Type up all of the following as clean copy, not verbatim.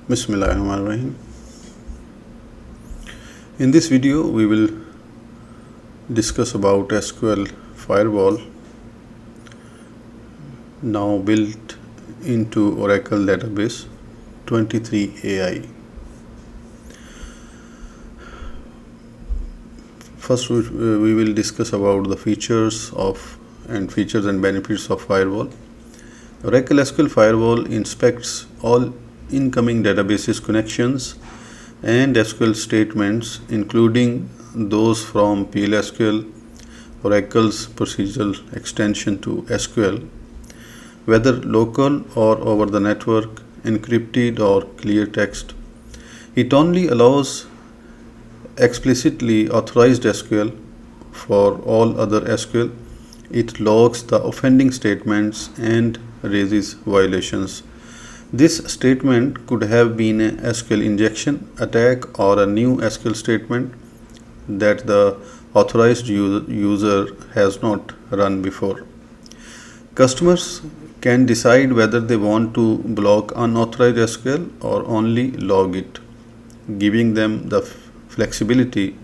Bismillahirrahmanirrahim. In this video, we will discuss about SQL Firewall, now built into Oracle database 23AI. First, we will discuss about the features and benefits of Firewall. Oracle SQL Firewall inspects all incoming databases connections and SQL statements, including those from PLSQL, Oracle's procedural extension to SQL, whether local or over the network, encrypted or clear text. It only allows explicitly authorized SQL. For all other SQL, it logs the offending statements and raises violations. This statement could have been a SQL injection attack or a new SQL statement that the authorized user has not run before. Customers can decide whether they want to block unauthorized SQL or only log it, giving them the flexibility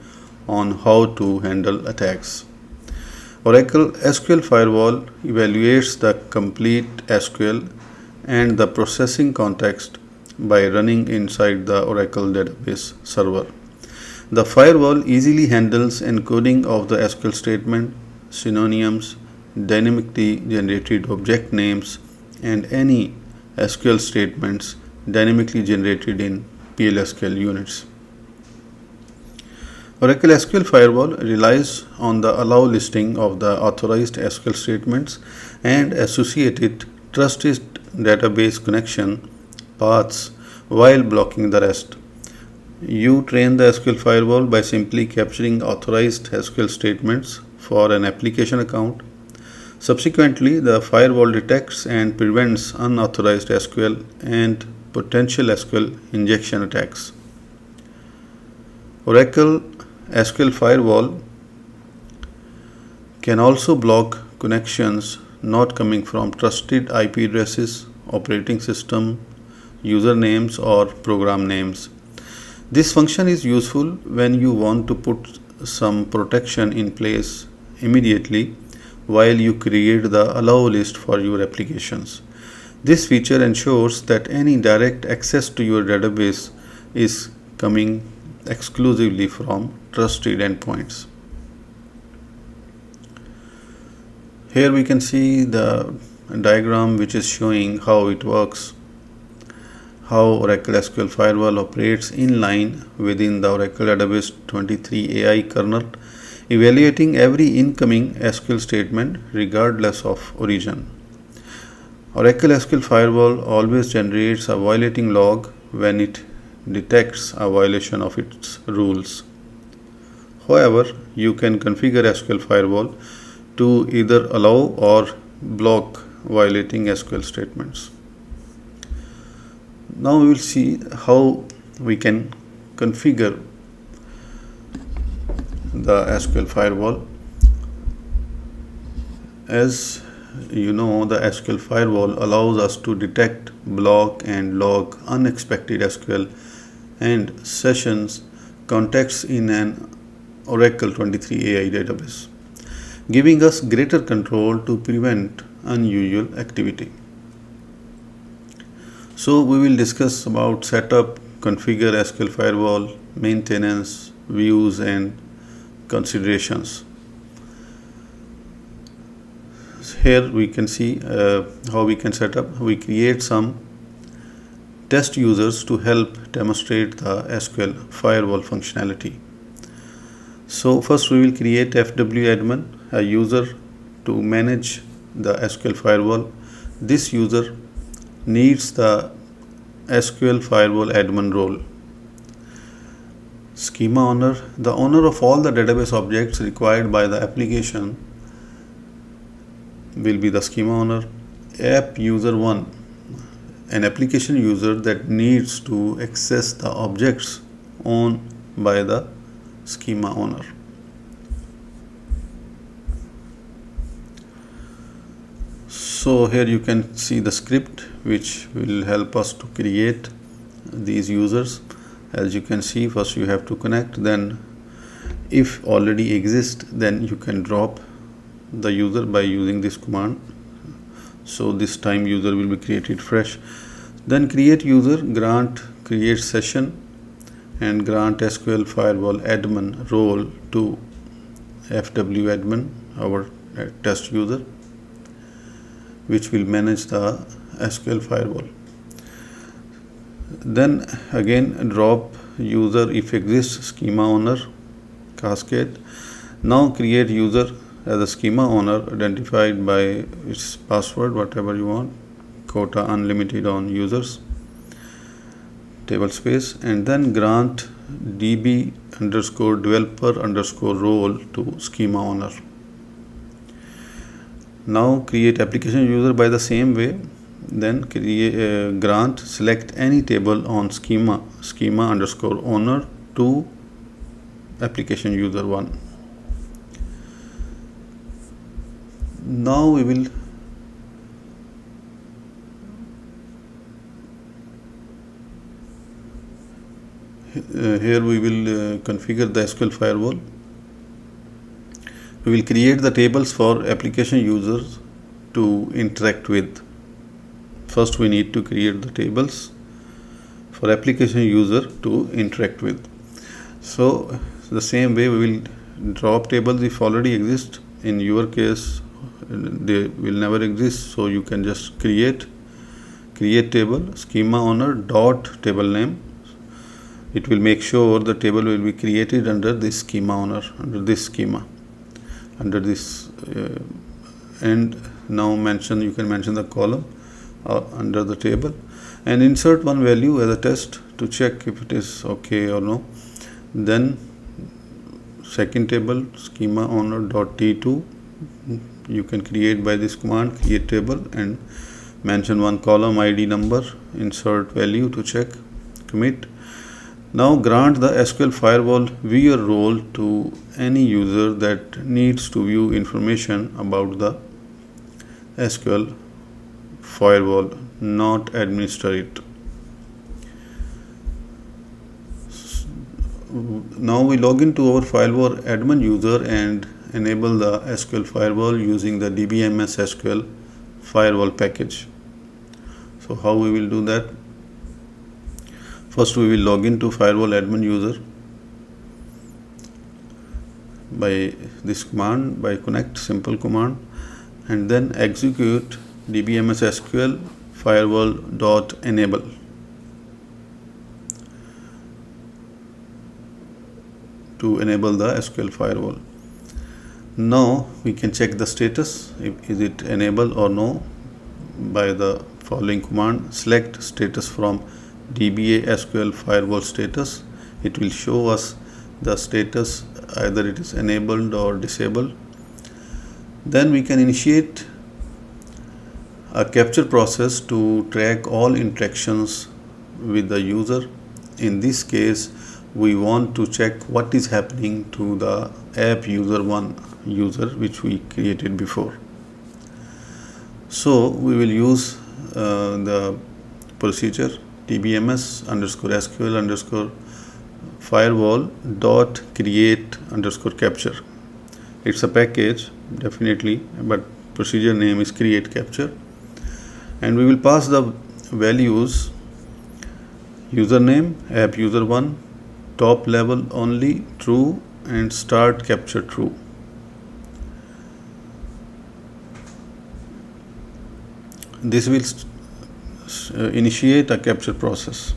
on how to handle attacks. Oracle SQL Firewall evaluates the complete SQL and the processing context by running inside the Oracle database server. The firewall easily handles encoding of the SQL statement, synonyms, dynamically generated object names, and any SQL statements dynamically generated in PLSQL units. Oracle SQL Firewall relies on the allow listing of the authorized SQL statements and associated trusted database connection paths while blocking the rest. You train the SQL Firewall by simply capturing authorized SQL statements for an application account. Subsequently, the firewall detects and prevents unauthorized SQL and potential SQL injection attacks. Oracle SQL Firewall can also block connections not coming from trusted IP addresses, operating system, usernames, or program names. This function is useful when you want to put some protection in place immediately while you create the allow list for your applications. This feature ensures that any direct access to your database is coming exclusively from trusted endpoints. Here we can see the diagram which is showing how it works, how Oracle SQL Firewall operates in line within the Oracle Database 23 AI kernel, evaluating every incoming SQL statement regardless of origin. Oracle SQL Firewall always generates a violating log when it detects a violation of its rules. However, you can configure SQL Firewall to either allow or block violating SQL statements. Now we will see how we can configure the SQL Firewall. As you know, the SQL Firewall allows us to detect, block, and log unexpected SQL and sessions contexts in an Oracle 23 AI database, giving us greater control to prevent unusual activity. So we will discuss about setup, configure SQL Firewall, maintenance, views, and considerations. Here we can see how we can set up. We create some test users to help demonstrate the SQL Firewall functionality. So first we will create FWAdmin, a user to manage the SQL Firewall. This user needs the SQL Firewall admin role. Schema owner, the owner of all the database objects required by the application will be the schema owner. App user 1, an application user that needs to access the objects owned by the schema owner. So here you can see the script which will help us to create these users. As you can see, first you have to connect, then if already exist, then you can drop the user by using this command. So this time user will be created fresh. Then create user, grant create session, and grant SQL Firewall admin role to FW admin, our test user, which will manage the SQL Firewall. Then again drop user if exists schema owner cascade. Now create user as a schema owner identified by its password, whatever you want, quota unlimited on users, table space, and then grant db underscore developer underscore role to schema owner. Now create application user by the same way. Then create grant select any table on schema underscore owner to application user 1. Now we will here we will configure the SQL Firewall. We will create the tables for application users to interact with. First we need to create the tables for application user to interact with. So the same way we will drop tables if already exist. In your case they will never exist, so you can just create table schema owner dot table name. It will make sure the table will be created under this schema owner, under this schema, under this and now you can mention the column under the table, and insert one value as a test to check if it is okay or no. Then second table schema owner dot t2 you can create by this command, create table, and mention one column ID number, insert value to check, commit. Now grant the SQL Firewall viewer role to any user that needs to view information about the SQL Firewall, not administer it. Now we log into our Firewall admin user and enable the SQL Firewall using the DBMS SQL Firewall package. So how we will do that? First we will log into Firewall admin user by this command, by connect simple command, and then execute DBMS SQL Firewall dot enable. To enable the SQL Firewall. Now we can check the status, is it enabled or no, by the following command: select status from DBA SQL Firewall status. It will show us the status, either it is enabled or disabled. Then we can initiate a capture process to track all interactions with the user. In this case, we want to check what is happening to the app user 1 user which we created before. So we will use the procedure dbms underscore SQL underscore firewall dot create underscore capture. It's a package definitely, but procedure name is create capture, and we will pass the values username app user 1, top level only true, and start capture true. This will initiate a capture process.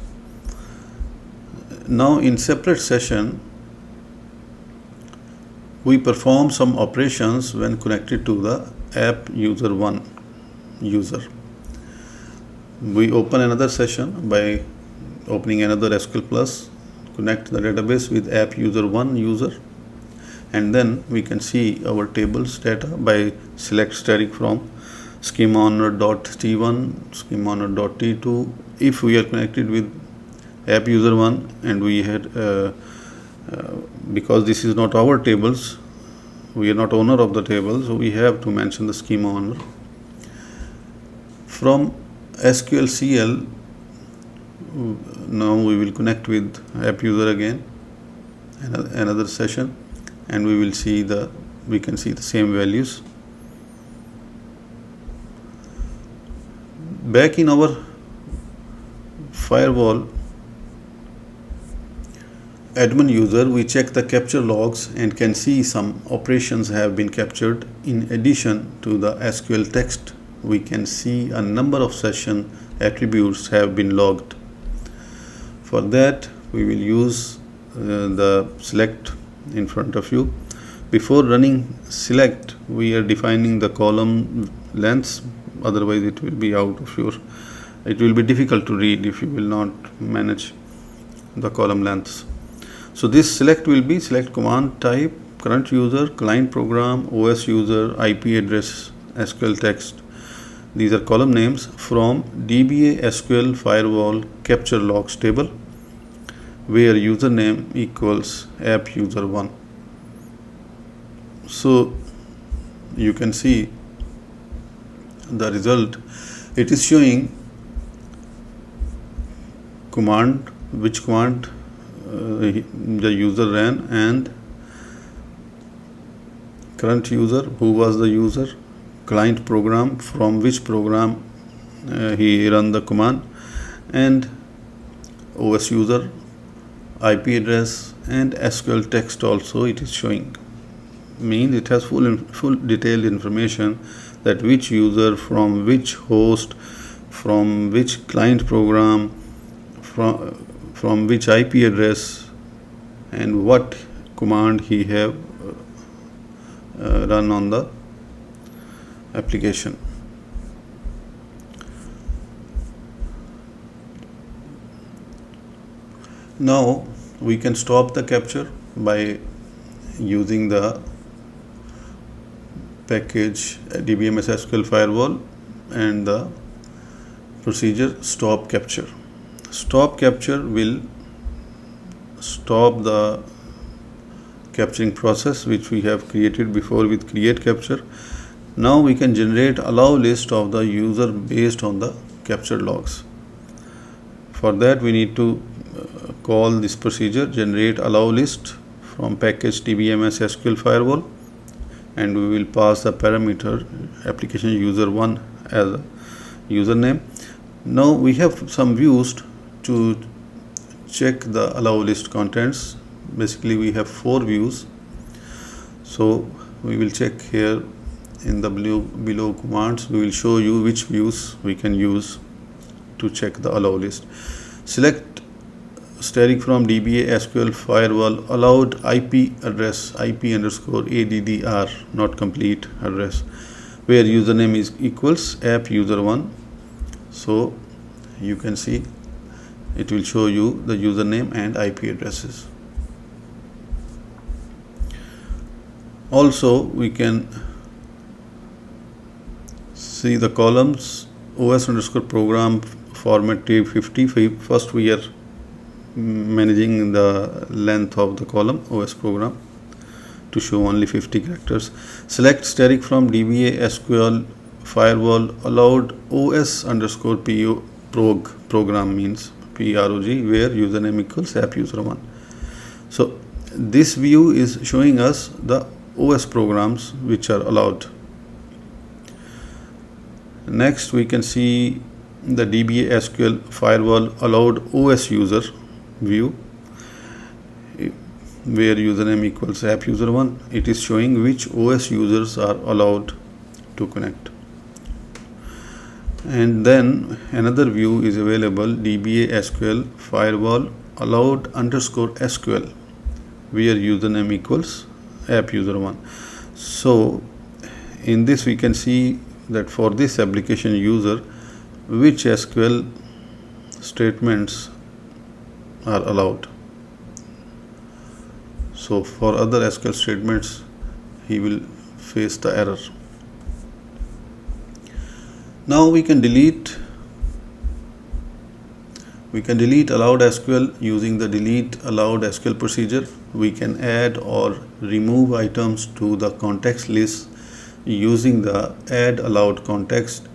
Now in separate session we perform some operations when connected to the app user 1 user. We open another session by opening another SQL Plus, connect the database with app user 1 user, and then we can see our tables data by select static from schema owner.t1, schema owner.t2. If we are connected with app user 1 and we had because this is not our tables, we are not owner of the table, so we have to mention the schema owner. From SQL CL now we will connect with app user again, another session, and we can see the same values. Back in our firewall admin user, we check the capture logs and can see some operations have been captured. In addition to the SQL text, we can see a number of session attributes have been logged. For that, we will use the select in front of you. Before running select, we are defining the column lengths, otherwise it will be it will be difficult to read if you will not manage the column lengths. So this select will be select command type, current user, client program, OS user, IP address, SQL text. These are column names from DBA SQL Firewall capture logs table, where username equals app user 1. So you can see the result. It is showing which command the user ran, and current user, who was the user, client program, from which program he ran the command, and OS user, IP address, and SQL text also it is showing. Means it has full detailed information that which user, from which host, from which client program, from which IP address, and what command he have run on the application. Now we can stop the capture by using the package DBMS SQL Firewall and the procedure stop capture. Stop capture will stop the capturing process which we have created before with create capture. Now we can generate allow list of the user based on the captured logs. For that we need to call this procedure generate allow list from package DBMS SQL Firewall, and we will pass the parameter application user 1 as a username. Now we have some views to check the allow list contents. Basically we have 4 views, so we will check here in the below commands. We will show you which views we can use to check the allow list. Select static from DBA SQL Firewall allowed IP address IP_ADDR not complete address, where username is equals app user 1. So you can see it will show you the username and IP addresses. Also we can see the columns OS_program format table 50. First we are managing the length of the column OS program to show only 50 characters. Select static from DBA SQL Firewall allowed OS_PO program means PROG, where username equals app user 1. So this view is showing us the OS programs which are allowed. Next we can see the DBA SQL Firewall allowed OS user view, where username equals app user 1. It is showing which OS users are allowed to connect. And then another view is available, DBA SQL Firewall allowed _SQL, where username equals app user 1. So in this we can see that for this application user which SQL statements are allowed. So for other SQL statements he will face the error. Now we can delete allowed SQL using the delete allowed SQL procedure. We can add or remove items to the context list using the add allowed context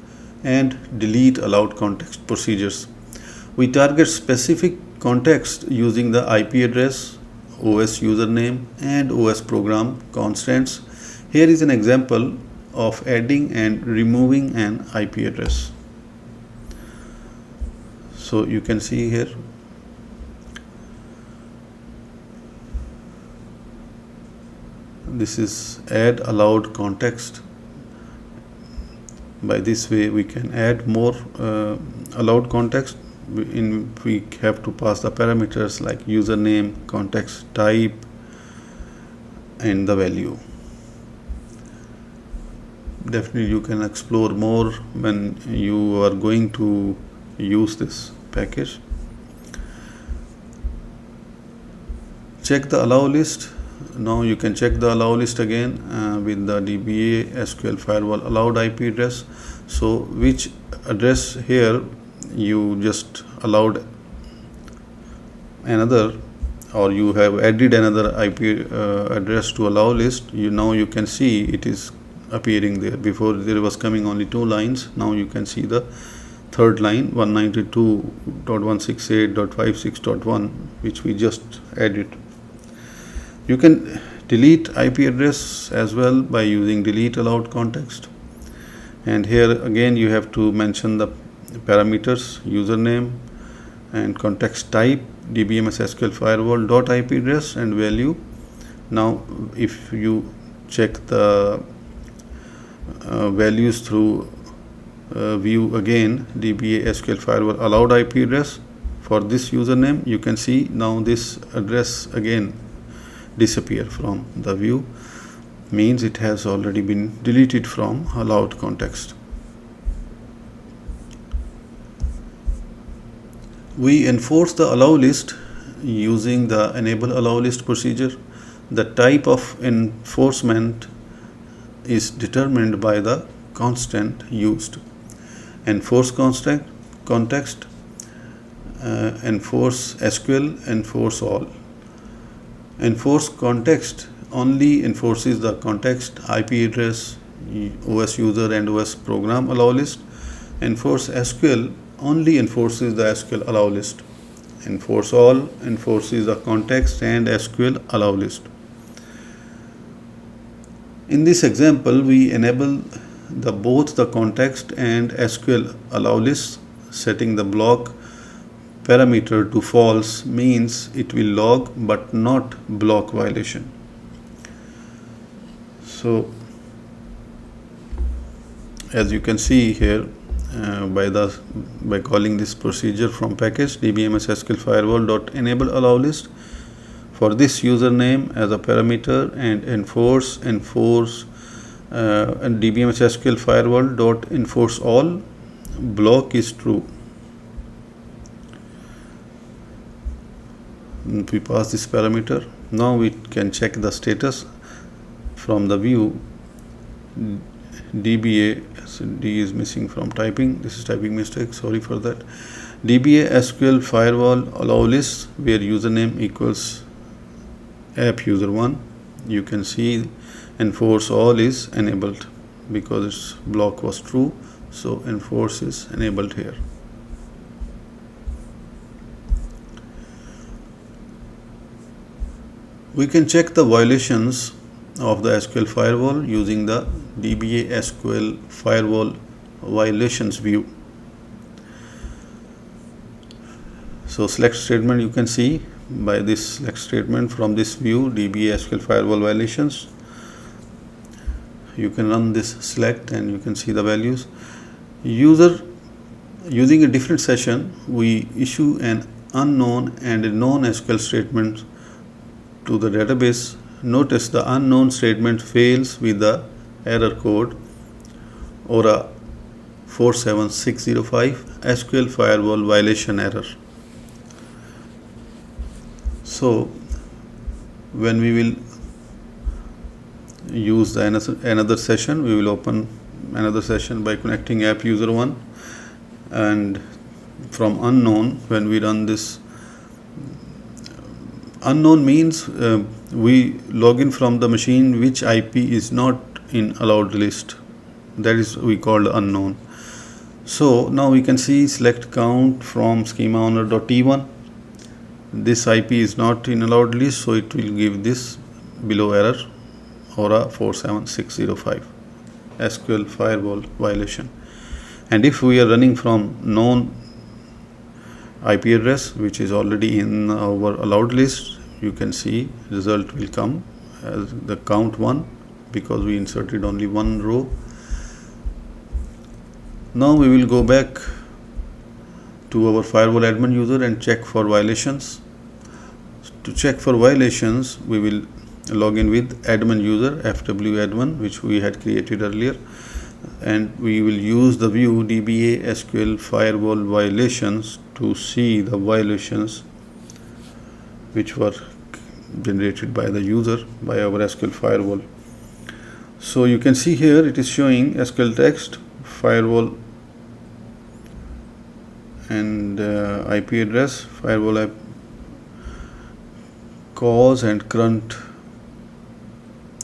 and delete allowed context procedures. We target specific context using the IP address, OS username, and OS program constants. Here is an example of adding and removing an IP address. So you can see here, this is add allowed context. By this way we can add more allowed context. We have to pass the parameters like username, context type, and the value. Definitely you can explore more when you are going to use this package. Check the allow list. Now you can check the allow list again with the DBA SQL Firewall allowed IP address. So which address here you just allowed another, or you have added another IP address to allow list, now you can see it is appearing there. Before there was coming only 2 lines, now you can see the third line 192.168.56.1 which we just added. You can delete IP address as well by using delete allowed context, and here again you have to mention the parameters, username and context type, DBMS SQL Firewall .IP address and value. Now if you check the values through view again, DBA SQL Firewall allowed IP address for this username, you can see now this address again disappear from the view, means it has already been deleted from allowed context. We enforce the allow list using the enable allow list procedure. The type of enforcement is determined by the constant used. Enforce context, enforce SQL, enforce all. Enforce context only enforces the context, IP address, OS user and OS program allow list. Enforce SQL only enforces the SQL allow list. Enforce all enforces the context and SQL allow list. In this example, we enable both the context and SQL allow lists. Setting the block parameter to false means it will log but not block violation. So as you can see here, by calling this procedure from package DBMS SQL Firewall .enable allow list for this username as a parameter and enforce and DBMS SQL Firewall .enforce all, block is true. We pass this parameter. Now we can check the status from the view. DBA, so D is missing from typing, this is typing mistake, sorry for that. DBA SQL Firewall allow list where username equals app user1. You can see enforce all is enabled because its block was true, so enforce is enabled here. We can check the violations of the SQL Firewall using the DBA SQL Firewall violations view. So select statement, you can see by this select statement from this view DBA SQL Firewall violations. You can run this select and you can see the values. Using a different session, we issue an unknown and a known SQL statement to the database. Notice the unknown statement fails with the error code or a 47605 SQL Firewall violation error. So when we will use another session, we will open another session by connecting app user 1, and from unknown, when we run this, unknown means we log in from the machine which IP is not in allowed list, that is we called unknown. So now we can see select count from schema owner.t1. This IP is not in allowed list, so it will give this below error, aura 47605 SQL firewall violation. And if we are running from known IP address which is already in our allowed list, you can see result will come as the count 1 because we inserted only one row. Now we will go back to our firewall admin user and check for violations. To check for violations, we will log in with admin user fwadmin, which we had created earlier, and we will use the view dba SQL firewall violations to see the violations which were generated by the user by our SQL firewall. So you can see here it is showing SQL text, firewall and IP address, firewall IP, cause and current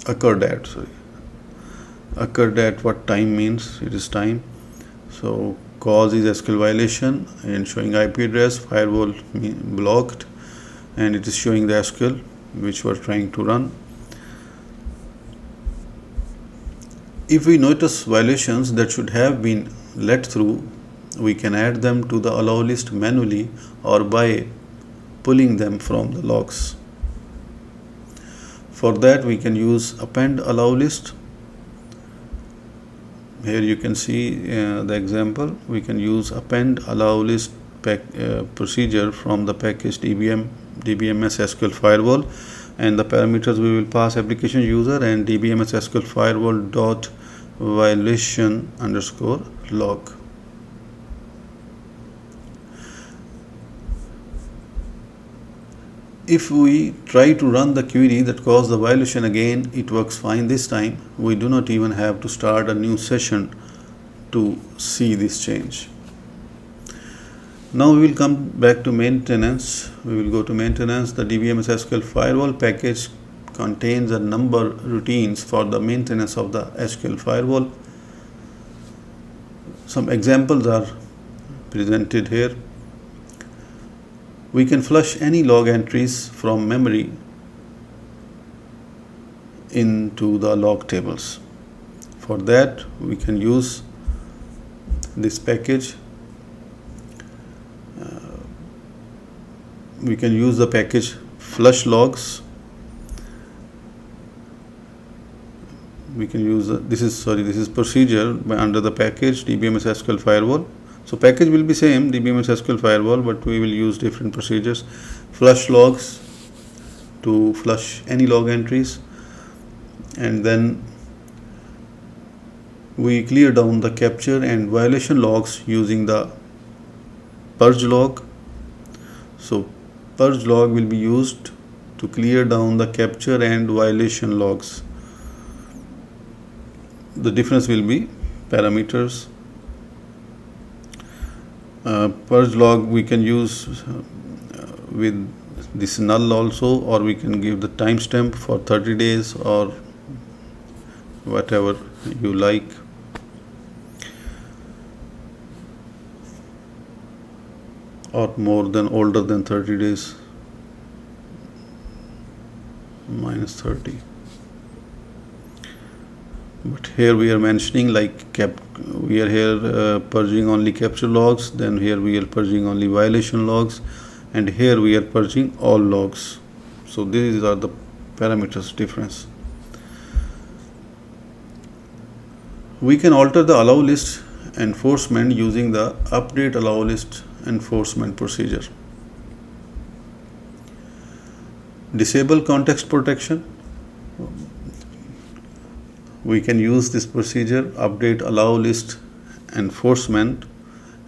occurred at, occurred at what time means, it is time. So cause is SQL violation and showing IP address, firewall blocked, and it is showing the SQL which we are trying to run. If we notice violations that should have been let through, we can add them to the allow list manually or by pulling them from the logs. For that we can use append allow list. Here you can see the example. We can use append allow list procedure from the package dbms SQL firewall, and the parameters we will pass application user and dbms SQL firewall dot violation underscore log. If we try to run the query that caused the violation again, it works fine this time. We do not even have to start a new session to see this change. Now we will come back to maintenance. We will go to maintenance. The dbms SQL firewall package contains a number routines for the maintenance of the SQL firewall. Some examples are presented here. We can flush any log entries from memory into the log tables. For that, we can use this package. We can use the package flush logs. We can use this is procedure under the package dbms SQL firewall. So package will be same, dbms SQL firewall, but we will use different procedures. Flush logs to flush any log entries, and then we clear down the capture and violation logs using the purge log. So purge log will be used to clear down the capture and violation logs. The difference will be parameters. Purge log we can use with this null also, or we can give the timestamp for 30 days or whatever you like. Or more than older than 30 days, minus 30. But here we are mentioning like we are here purging only capture logs, then here we are purging only violation logs, and here we are purging all logs. So these are the parameters difference. We can alter the allow list enforcement using the update allow list enforcement procedure. Disable context protection. We can use this procedure update allow list enforcement,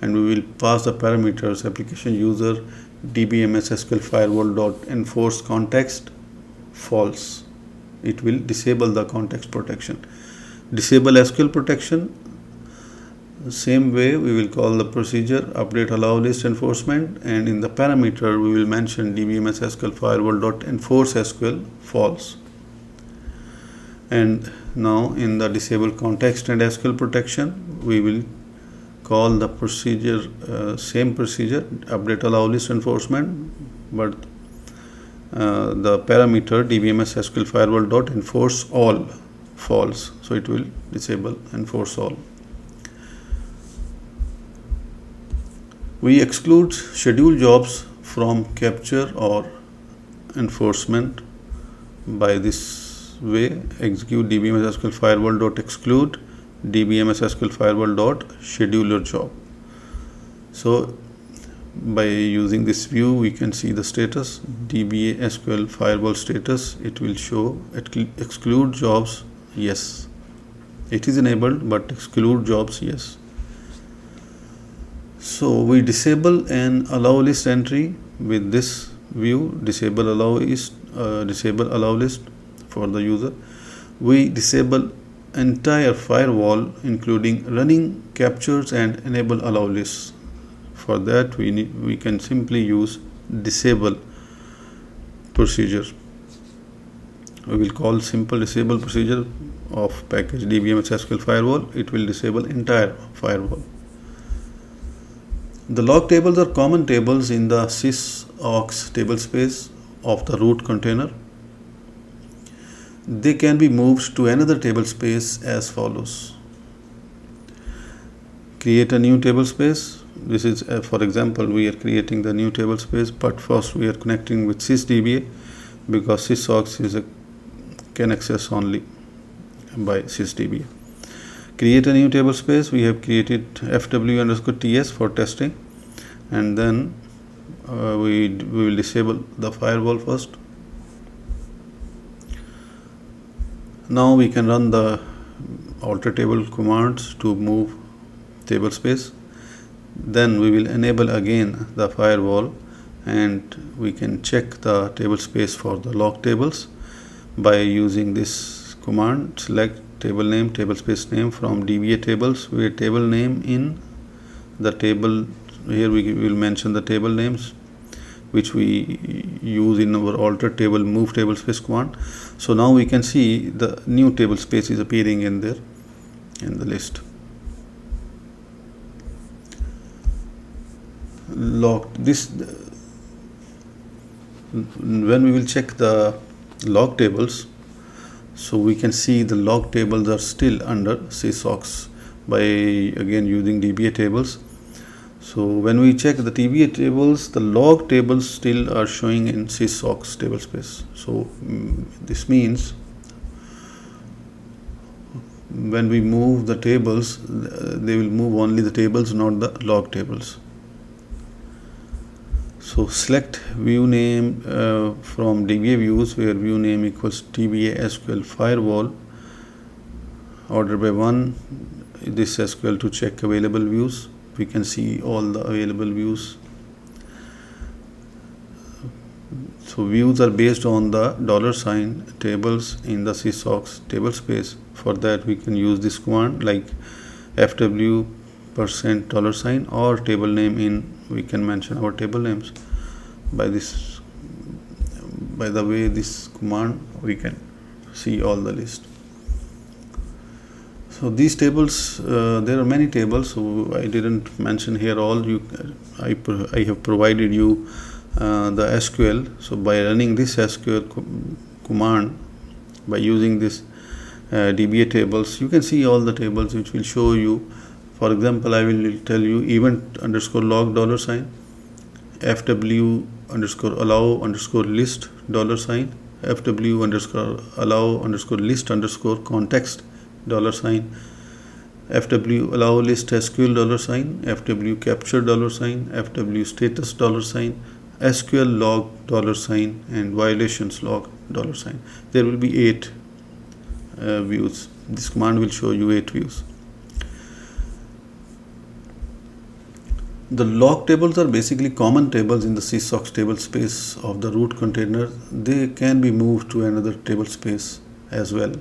and we will pass the parameters application user dbms SQL firewall dot enforce context false. It will disable the context protection. Disable SQL protection, same way we will call the procedure update allow list enforcement, and in the parameter we will mention dbms SQL firewall dot enforce SQL false. And now in the disable context and SQL protection we will call the procedure same procedure, update allow list enforcement, but the parameter dbms SQL Firewall dot enforce all false, so it will disable enforce all. We exclude scheduled jobs from capture or enforcement by this way. Execute dbms SQL Firewall dot exclude dbms SQL Firewall dot scheduler job. So by using this view, we can see the status dba SQL Firewall status. It will show exclude jobs yes, it is enabled, but exclude jobs yes. So we disable an allow list entry with this view. Disable allow list for the user. We disable entire firewall including running captures and enable allow lists. For that we can simply use disable procedure. We will call simple disable procedure of package dbms SQL Firewall. It will disable entire firewall. The log tables are common tables in the sysaux tablespace of the root container. They can be moved to another tablespace as follows. Create a new tablespace. This is for example, we are creating the new tablespace, but first we are connecting with sysdba because sysaux can access only by sysdba. Create a new tablespace. We have created fw_ts for testing, and then we will disable the firewall first. Now we can run the alter table commands to move tablespace. Then we will enable again the firewall, and we can check the tablespace for the log tables by using this command. Select table name, tablespace name from DBA tables, where table name in the table. Here we will mention the table names which we use in our alter table move tablespace command. So now we can see the new tablespace is appearing in there in the list. When we will check the log tables, so we can see the log tables are still under sysaux by again using DBA tables. So when we check the DBA tables, the log tables still are showing in sysaux tablespace. So this means when we move the tables, they will move only the tables, not the log tables. So select view name from DBA views, where view name equals DBA SQL Firewall. Order by 1, this SQL to check available views. We can see all the available views. So views are based on the $ tables in the sysaux tablespace. For that we can use this command like fw $$ or table name in. We can mention our table names by this. By the way, this command we can see all the list. So these tables, there are many tables, so I didn't mention here all. I have provided you the SQL. So by running this SQL command, by using this DBA tables, you can see all the tables which will show you. For example, I will tell you event_log $, fw_allow_list $, fw_allow_list_context $, fw_allow list SQL $, fw capture $, fw status $, SQL log $, and violations log $. There will be 8 views. This command will show you 8 views. The log tables are basically common tables in the sysaux tablespace of the root container. They can be moved to another tablespace as well.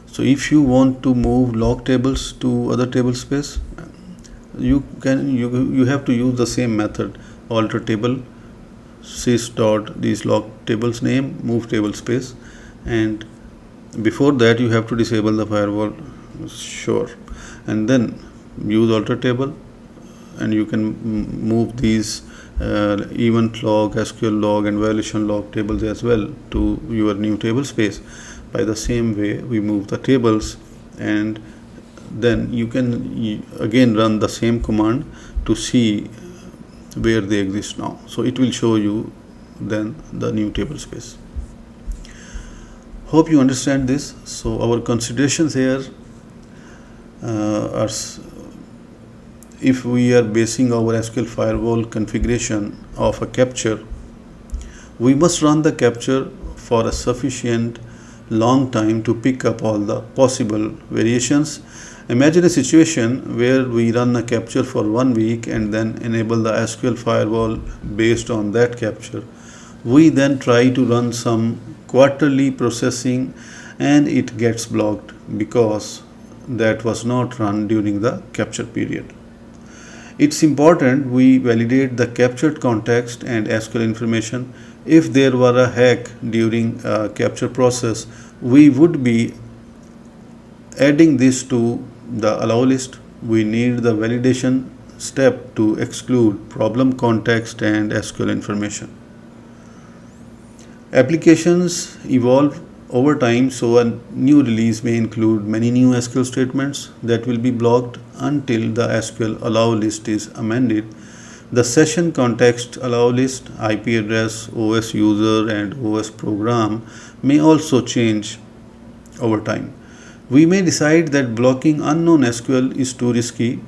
So if you want to move log tables to other tablespace, you have to use the same method. Alter table sys.these log tables name move tablespace, and before that you have to disable the firewall, sure, and then use alter table, and you can move these event log, SQL log, and violation log tables as well to your new table space. By the same way, we move the tables, and then you can again run the same command to see where they exist now. So it will show you then the new table space. Hope you understand this. So our considerations here are, if we are basing our SQL Firewall configuration of a capture, we must run the capture for a sufficient long time to pick up all the possible variations. Imagine a situation where we run a capture for 1 week and then enable the SQL Firewall based on that capture. We then try to run some quarterly processing and it gets blocked because that was not run during the capture period. It's important we validate the captured context and SQL information. If there were a hack during a capture process, we would be adding this to the allow list. We need the validation step to exclude problem context and SQL information. Applications evolve over time, so a new release may include many new SQL statements that will be blocked until the SQL allow list is amended. The session context allow list, IP address, OS user, and OS program may also change over time. We may decide that blocking unknown SQL is too risky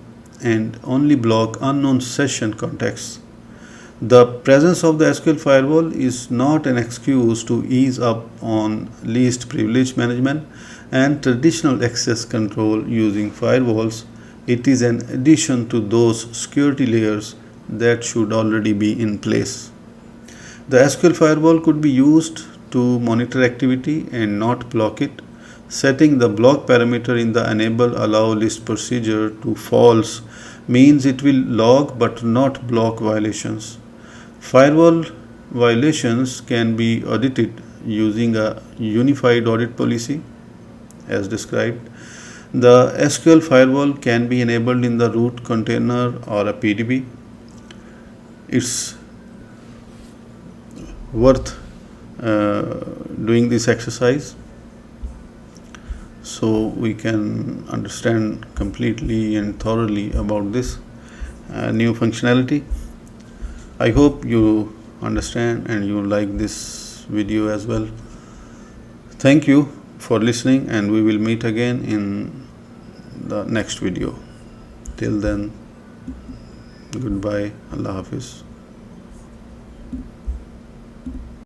and only block unknown session contexts. The presence of the SQL Firewall is not an excuse to ease up on least privilege management and traditional access control using firewalls. It is an addition to those security layers that should already be in place. The SQL Firewall could be used to monitor activity and not block it. Setting the block parameter in the enable allow list procedure to false means it will log but not block violations. Firewall violations can be audited using a unified audit policy as described. The SQL Firewall can be enabled in the root container or a PDB. It's worth doing this exercise so we can understand completely and thoroughly about this new functionality. I hope you understand and you like this video as well. Thank you for listening, and we will meet again in the next video. Till then, goodbye. Allah Hafiz.